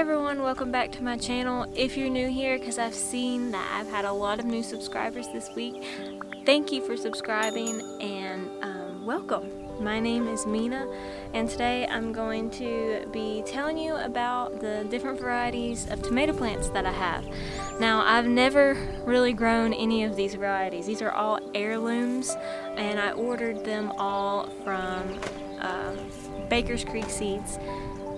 everyone, welcome back to my channel. If you're new here, because I've seen that I've had a lot of new subscribers this week, thank you for subscribing and welcome. My name is Mina, and today I'm going to be telling you about the different varieties of tomato plants that I have. Now, I've never really grown any of these varieties. These are all heirlooms, and I ordered them all from Baker's Creek Seeds,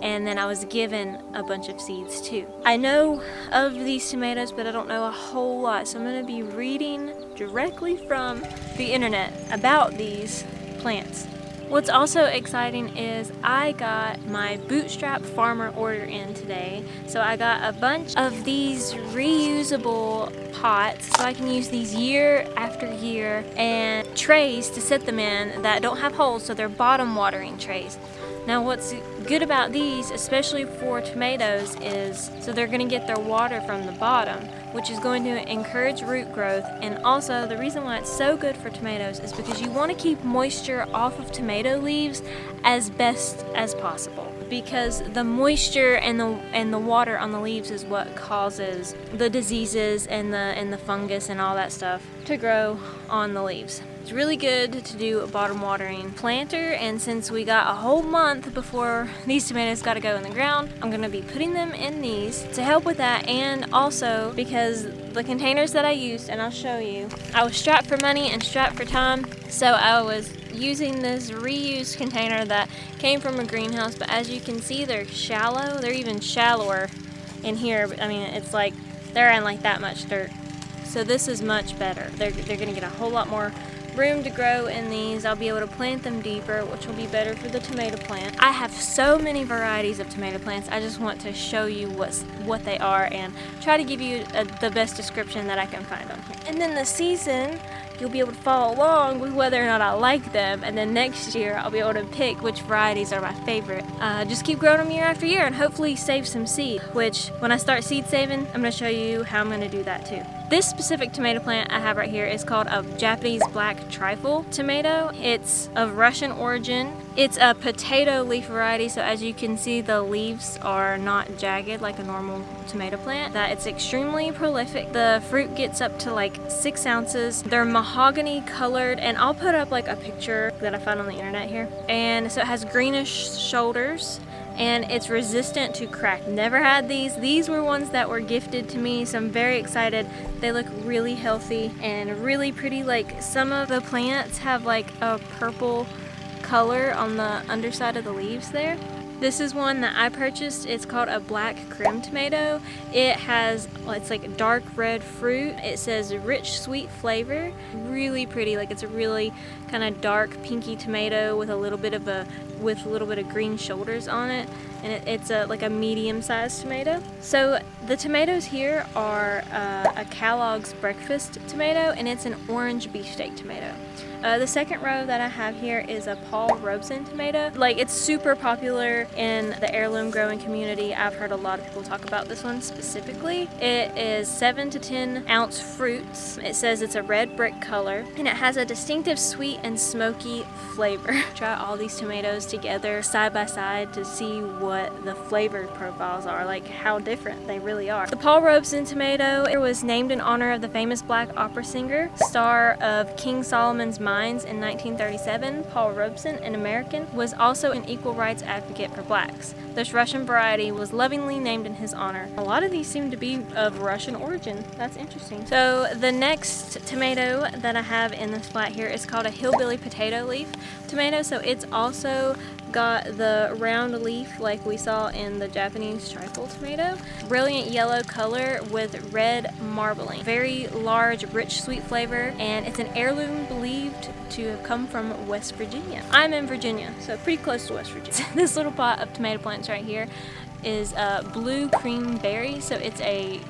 and then I was given a bunch of seeds too. I know of these tomatoes, but I don't know a whole lot, so I'm going to be reading directly from the internet about these plants. What's also exciting is I got my bootstrap farmer order in today. So I got a bunch of these reusable pots, so I can use these year after year, and trays to set them in that don't have holes, so they're bottom watering trays. Now what's good about these, especially for tomatoes, is so they're going to get their water from the bottom, which is going to encourage root growth. And also the reason why it's so good for tomatoes is because you want to keep moisture off of tomato leaves as best as possible, because the moisture and the water on the leaves is what causes the diseases and the fungus and all that stuff to grow on the leaves. It's really good to do a bottom watering planter, and since we got a whole month before these tomatoes got to go in the ground, I'm going to be putting them in these to help with that. And also because the containers that I used, and I'll show you, I was strapped for money and strapped for time, so I was using this reused container that came from a greenhouse, but as you can see, they're shallow. They're even shallower in here. I mean, it's like they're in like that much dirt, so this is much better. They're going to get a whole lot more room to grow in these. I'll be able to plant them deeper, which will be better for the tomato plant. I have so many varieties of tomato plants. I just want to show you what they are and try to give you the best description that I can find on here. And then the season, you'll be able to follow along with whether or not I like them, and then next year I'll be able to pick which varieties are my favorite. Just keep growing them year after year and hopefully save some seed, which when I start seed saving, I'm going to show you how I'm going to do that too. This specific tomato plant I have right here is called a Japanese black trifle tomato. It's of Russian origin. It's a potato leaf variety, so as you can see, the leaves are not jagged like a normal tomato plant. That it's extremely prolific. The fruit gets up to like 6 ounces. They're mahogany colored, and I'll put up like a picture that I found on the internet here. And so it has greenish shoulders, and it's resistant to crack. Never had these. These were ones that were gifted to me, so I'm very excited. They look really healthy and really pretty. Like, some of the plants have like a purple color on the underside of the leaves there. This is one that I purchased. It's called a black creme tomato. It has, well, it's like dark red fruit. It says rich sweet flavor. Really pretty. Like, it's a really kind of dark pinky tomato with a little bit of green shoulders on it, and it's like a medium-sized tomato. So the tomatoes here are a Kellogg's breakfast tomato, and it's an orange beefsteak tomato. The second row that I have here is a Paul Robeson tomato. Like, it's super popular in the heirloom growing community. I've heard a lot of people talk about this one specifically. It is 7 to 10 ounce fruits. It says it's a red brick color, and it has a distinctive sweet and smoky flavor. Try all these tomatoes together side by side to see what the flavor profiles are, like how different they really are. The Paul Robeson tomato was named in honor of the famous black opera singer, star of King Solomon's Mines in 1937. Paul Robeson, an American, was also an equal rights advocate for blacks. This Russian variety was lovingly named in his honor. A lot of these seem to be of Russian origin. That's interesting. So the next tomato that I have in this flat here is called a hillbilly potato leaf tomato. So it's also got the round leaf like we saw in the Japanese trifle tomato. Brilliant yellow color with red marbling. Very large, rich, sweet flavor, and it's an heirloom believed to have come from West Virginia. I'm in Virginia, so pretty close to West Virginia. This little pot of tomato plants right here is blue cream berry, so it's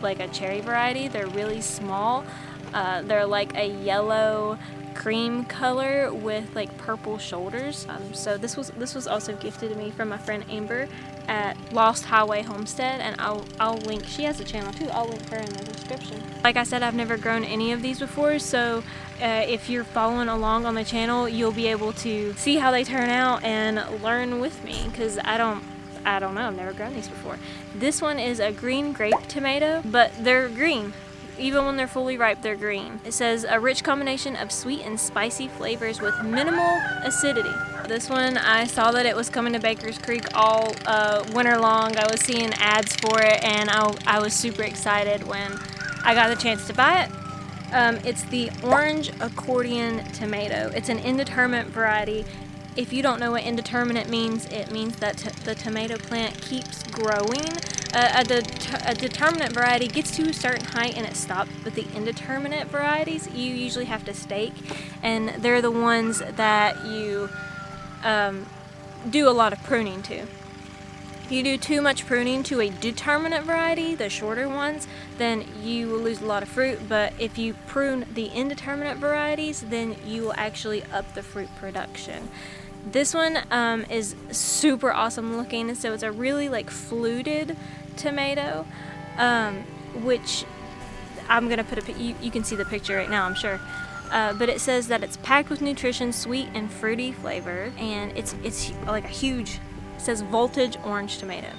like a cherry variety. They're really small. They're like a yellow cream color with like purple shoulders. So this was also gifted to me from my friend Amber at Lost Highway Homestead, and I'll link, she has a channel too, I'll link her in the description. Like I said, I've never grown any of these before, so if you're following along on the channel, you'll be able to see how they turn out and learn with me, because I I don't know, I've never grown these before. This one is a green grape tomato, but they're green. Even when they're fully ripe, they're green. It says a rich combination of sweet and spicy flavors with minimal acidity. This one, I saw that it was coming to Baker's Creek all winter long. I was seeing ads for it, and I was super excited when I got the chance to buy it. It's the orange accordion tomato. It's an indeterminate variety. If you don't know what indeterminate means, it means that the tomato plant keeps growing. A determinate variety gets to a certain height and it stops, but the indeterminate varieties you usually have to stake, and they're the ones that you do a lot of pruning to. If you do too much pruning to a determinate variety, the shorter ones, then you will lose a lot of fruit, but if you prune the indeterminate varieties, then you will actually up the fruit production. This one is super awesome looking, so it's a really like fluted tomato, which I'm gonna put you can see the picture right now, I'm sure. But it says that it's packed with nutrition, sweet and fruity flavor, and it's like a huge, it says voltage orange tomato.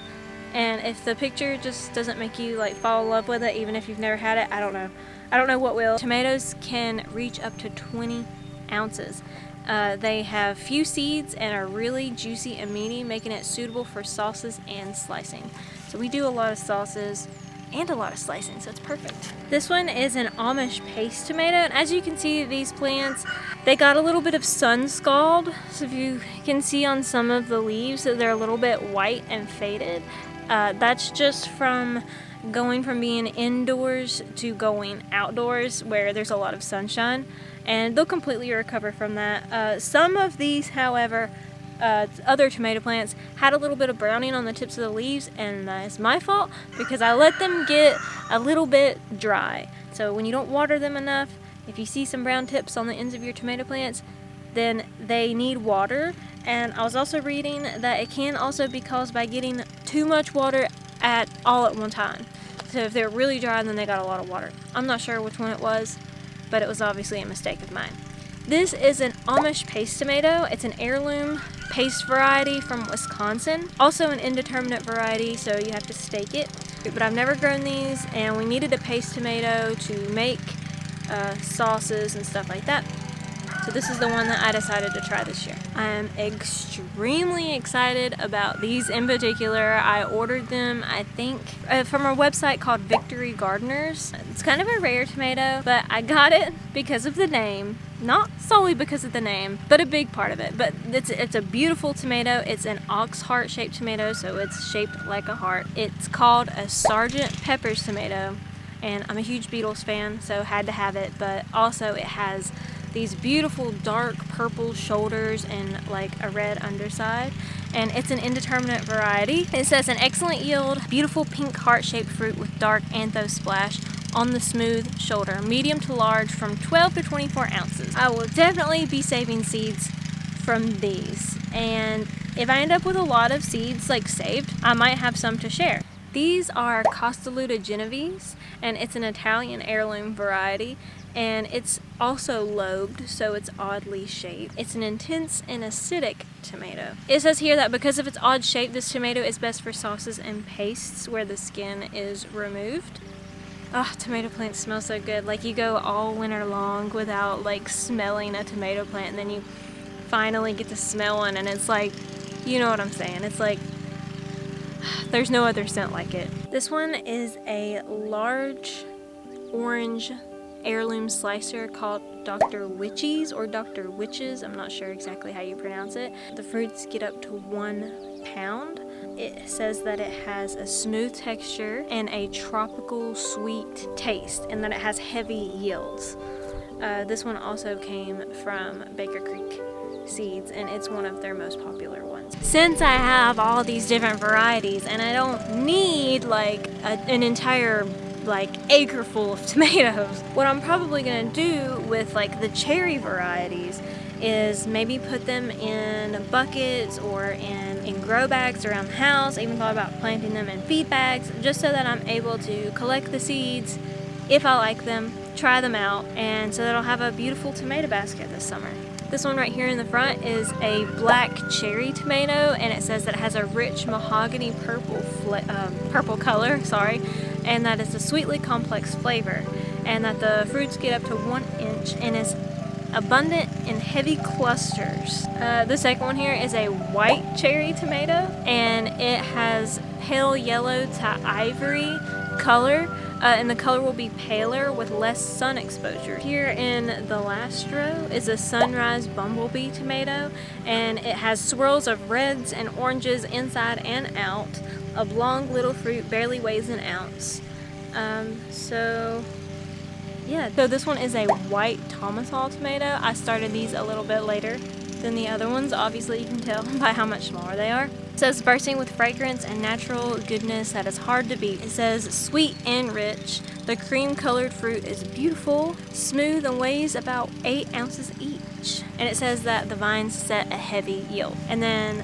And if the picture just doesn't make you like fall in love with it, even if you've never had it, I don't know what will. Tomatoes can reach up to 20 ounces. They have few seeds and are really juicy and meaty, making it suitable for sauces and slicing. So we do a lot of sauces and a lot of slicing, so it's perfect. This one is an Amish Paste tomato, and as you can see, these plants, they got a little bit of sun scald. So if you can see on some of the leaves that they're a little bit white and faded, that's just from going from being indoors to going outdoors where there's a lot of sunshine, and they'll completely recover from that. Some of these, however, other tomato plants had a little bit of browning on the tips of the leaves, and that's my fault because I let them get a little bit dry. So when you don't water them enough, if you see some brown tips on the ends of your tomato plants, then they need water. And I was also reading that it can also be caused by getting too much water all at one time. So if they're really dry, then they got a lot of water. I'm not sure which one it was, but it was obviously a mistake of mine. This is an Amish Paste tomato. It's an heirloom paste variety from Wisconsin. Also an indeterminate variety, so you have to stake it. But I've never grown these, and we needed a paste tomato to make sauces and stuff like that. So this is the one that I decided to try this year. I am extremely excited about these in particular. I ordered them, I think, from a website called Victory Gardeners. It's kind of a rare tomato, but I got it because of the name. Not solely because of the name, but a big part of it. But it's a beautiful tomato. It's an ox heart shaped tomato, so it's shaped like a heart. It's called a Sgt. Pepper's tomato, and I'm a huge Beetles fan, so had to have it. But also it has these beautiful dark purple shoulders and like a red underside, and it's an indeterminate variety. It says an excellent yield, beautiful pink heart-shaped fruit with dark antho splash on the smooth shoulder, medium to large, from 12 to 24 ounces. I will definitely be saving seeds from these, and if I end up with a lot of seeds like saved, I might have some to share. These are Costaluta Genovese, and it's an Italian heirloom variety, and it's also lobed, so it's oddly shaped. It's an intense and acidic tomato. It says here that because of its odd shape, this tomato is best for sauces and pastes where the skin is removed. Oh, tomato plants smell so good. Like, you go all winter long without like smelling a tomato plant, and then you finally get to smell one, and it's like, you know what I'm saying. It's like, there's no other scent like it. This one is a large orange heirloom slicer called Dr. Witches or Dr. Witches. I'm not sure exactly how you pronounce it. The fruits get up to 1 pound. It says that it has a smooth texture and a tropical sweet taste, and that it has heavy yields. This one also came from Baker Creek Seeds, and it's one of their most popular ones. Since I have all these different varieties and I don't need like an entire like acre full of tomatoes, what I'm probably gonna do with like the cherry varieties is maybe put them in buckets or in grow bags around the house. I even thought about planting them in feed bags, just so that I'm able to collect the seeds if I like them, try them out, and so that I'll have a beautiful tomato basket this summer. This one right here in the front is a black cherry tomato, and it says that it has a rich mahogany purple color, and that it's a sweetly complex flavor, and that the fruits get up to 1 inch and is abundant in heavy clusters. The second one here is a white cherry tomato, and it has pale yellow to ivory color, and the color will be paler with less sun exposure. Here in the last row is a sunrise bumblebee tomato, and it has swirls of reds and oranges inside and out. Oblong little fruit barely weighs an ounce. So this one is a white Tomasol tomato. I started these a little bit later than the other ones. Obviously you can tell by how much smaller they are. It says bursting with fragrance and natural goodness that is hard to beat. It says sweet and rich. The cream colored fruit is beautiful, smooth, and weighs about 8 ounces each. And it says that the vines set a heavy yield. And then I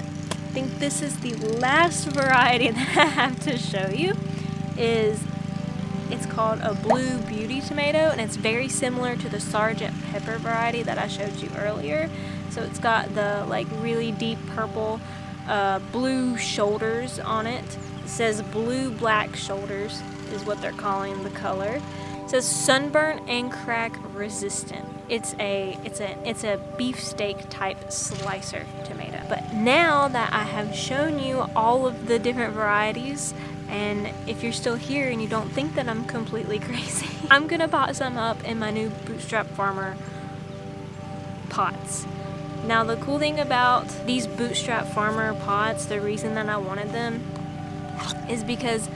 think this is the last variety that I have to show you. It's called a Blue Beauty tomato, and it's very similar to the Sergeant Pepper variety that I showed you earlier. So it's got the like really deep purple blue shoulders on it. It says blue black shoulders is what they're calling the color. It says sunburn and crack resistant. It's a beefsteak type slicer tomato. But now that I have shown you all of the different varieties, and if you're still here and you don't think that I'm completely crazy, I'm gonna pot some up in my new Bootstrap Farmer pots. Now the cool thing about these Bootstrap Farmer pots, the reason that I wanted them, is because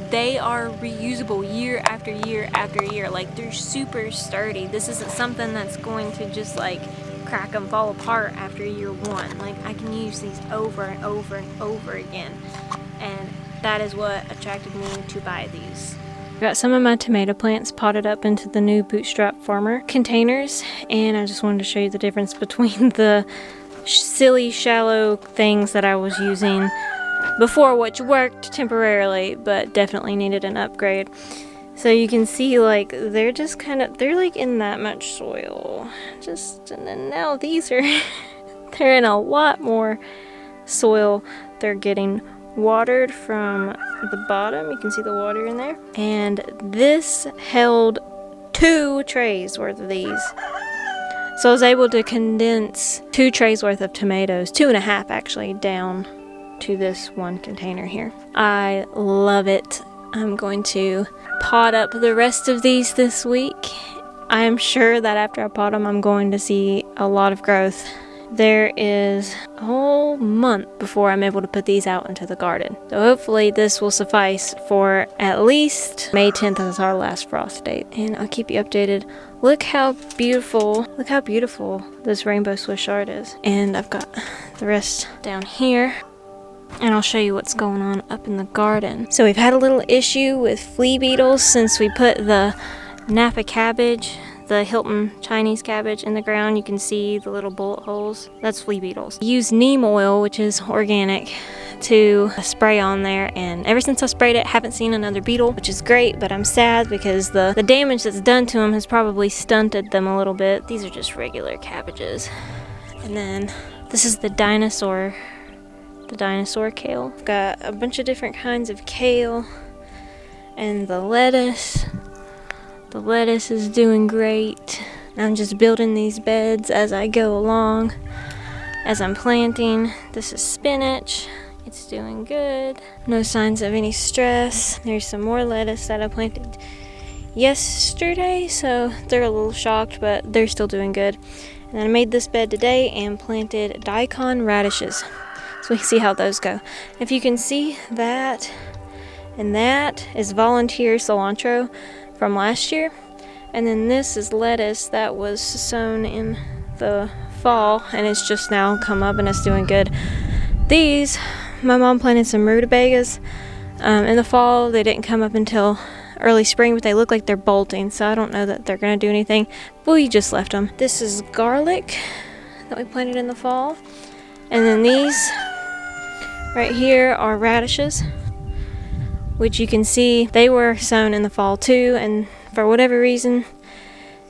they are reusable year after year after year. Like, they're super sturdy. This isn't something that's going to just like crack and fall apart after year one. Like, I can use these over and over and over again, and that is what attracted me to buy these. I got some of my tomato plants potted up into the new Bootstrap Farmer containers, and I just wanted to show you the difference between the silly shallow things that I was using before, which worked temporarily but definitely needed an upgrade. So you can see, like, they're just they're like in that much soil, and then now these are they're in a lot more soil. They're getting watered from the bottom. You can see the water in there, and this held 2 trays worth of these, so I was able to condense 2 trays worth of tomatoes, 2.5 actually, down to this one container here. I love it. I'm going to pot up the rest of these this week. I am sure that after I pot them, I'm going to see a lot of growth. There is a whole month before I'm able to put these out into the garden. So hopefully this will suffice for at least May 10th as our last frost date. And I'll keep you updated. Look how beautiful this rainbow Swiss chard is. And I've got the rest down here. And I'll show you what's going on up in the garden. So we've had a little issue with flea beetles since we put the Napa cabbage, the Hilton Chinese cabbage, in the ground. You can see the little bullet holes. That's flea beetles. I use neem oil, which is organic, to spray on there, and ever since I sprayed it, haven't seen another beetle, which is great, but I'm sad because the damage that's done to them has probably stunted them a little bit. These are just regular cabbages. And then this is the dinosaur kale. I've got a bunch of different kinds of kale, and the lettuce. The lettuce is doing great. I'm just building these beds as I go along, as I'm planting. This is spinach. It's doing good. No signs of any stress. There's some more lettuce that I planted yesterday, so they're a little shocked, but they're still doing good. And then I made this bed today and planted daikon radishes. So we see how those go. If you can see that, and that is volunteer cilantro from last year, and then this is lettuce that was sown in the fall, and it's just now come up and it's doing good. These, my mom planted some rutabagas in the fall. They didn't come up until early spring, but they look like they're bolting, so I don't know that they're gonna do anything, but we just left them. This is garlic that we planted in the fall, and then these right here are radishes, which you can see they were sown in the fall too, and for whatever reason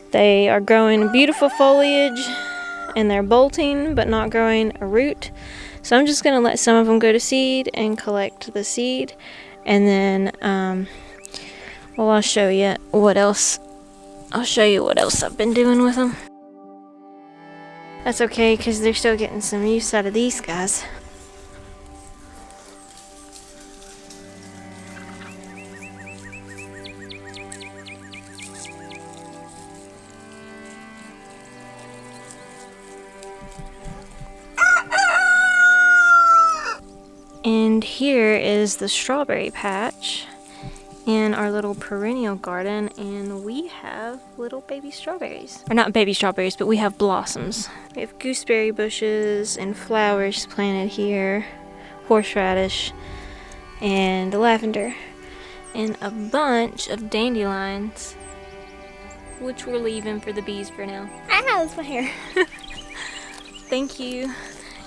they are growing beautiful foliage and they're bolting but not growing a root. So I'm just going to let some of them go to seed and collect the seed, and then well, I'll show you what else. I'll show you what else I've been doing with them. That's okay, because they're still getting some use out of these guys. And here is the strawberry patch in our little perennial garden, and we have little baby strawberries. Or not baby strawberries, but we have blossoms. We have gooseberry bushes and flowers planted here, horseradish and lavender, and a bunch of dandelions, which we're leaving for the bees for now. I know, it's my hair. Thank you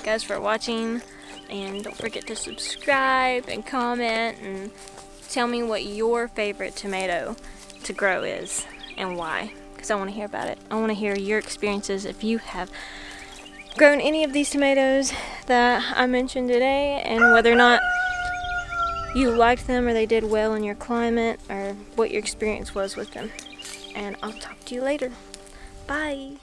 guys for watching, and don't forget to subscribe and comment and tell me what your favorite tomato to grow is and why, because I want to hear about it. I want to hear your experiences if you have grown any of these tomatoes that I mentioned today, and whether or not you liked them or they did well in your climate, or what your experience was with them. And I'll talk to you later. Bye.